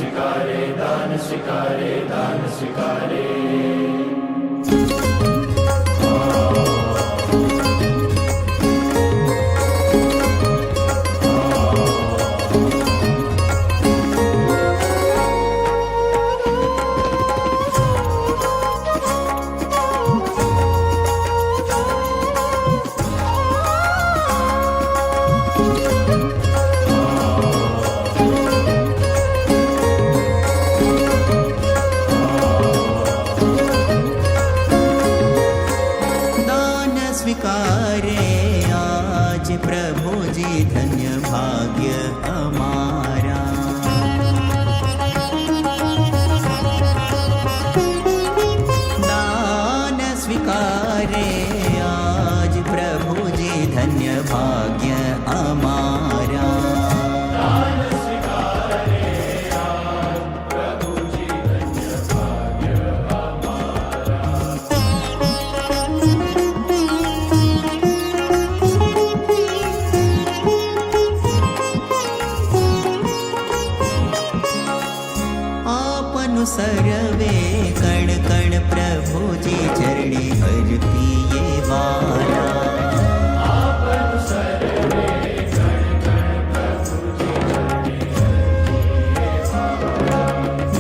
स्वीकारे, दान स्वीकारे, दान स्वीकारे। स्वीकारे आज प्रभु जी धन्य भाग्य हमारा। दान स्वीकारे आज प्रभु जी धन्य भाग्य हमारा। सर्वे कण कण प्रभु जी चरणे हर पिए वाला।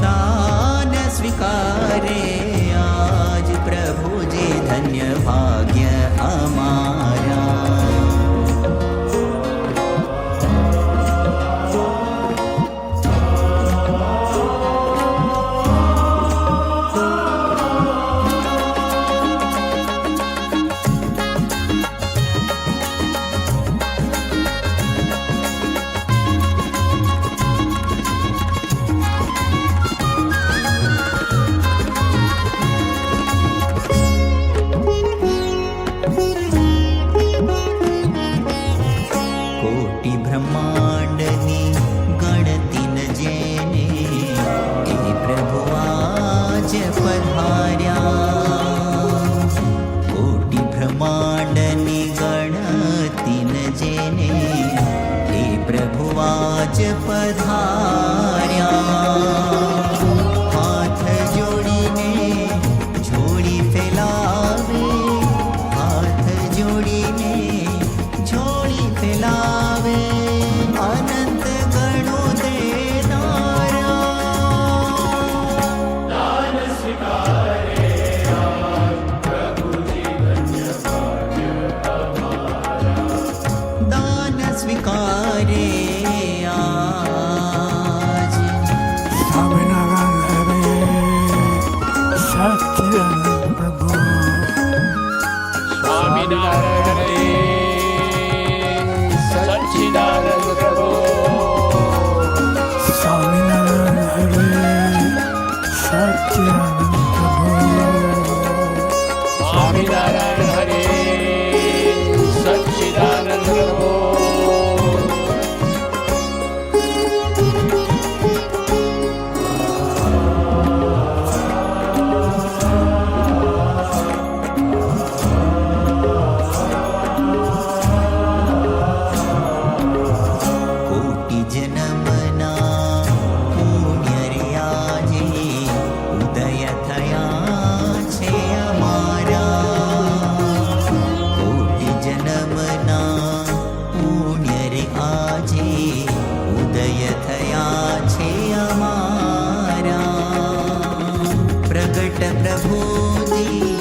दान स्वीकारे आज प्रभु जी धन्य भाग्य हमारा। कोटि ब्रह्मांडनी गणति न जेने ए प्रभु आज पधार्या। कोटि ब्रह्मांडनी गणति न जेने ए प्रभु आज पधार्या। हाथ जोड़ीने झोली फैलावे, हाथ जोड़ीने झोली फैलावे, अनंत गणों देनारा। दान स्वीकारे आज प्रभु जी धन्य भाग्य हमारा। दान स्वीकारे आज। स्वामीनारायण हरे सच्चिदानंद प्रभु। स्वामीनारायण हरे सच्चिदानंद प्रभु। स्वामीनारायण हरे सच्चिदानंद प्रभु। स्वामीनारायण हरे सच्चिदानंद प्रभु। कोटि जन्मना पुण्य रे આજે ઉદય થયા છે અમારા। કોટि જન્મના પુણ્ય રે આજે ઉદય થયા છે અમારા। પ્રગટ પ્રભુજી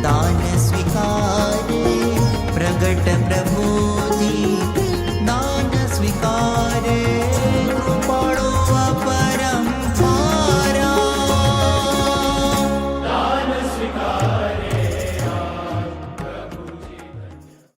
દાન સ્વીકારે, પ્રગટ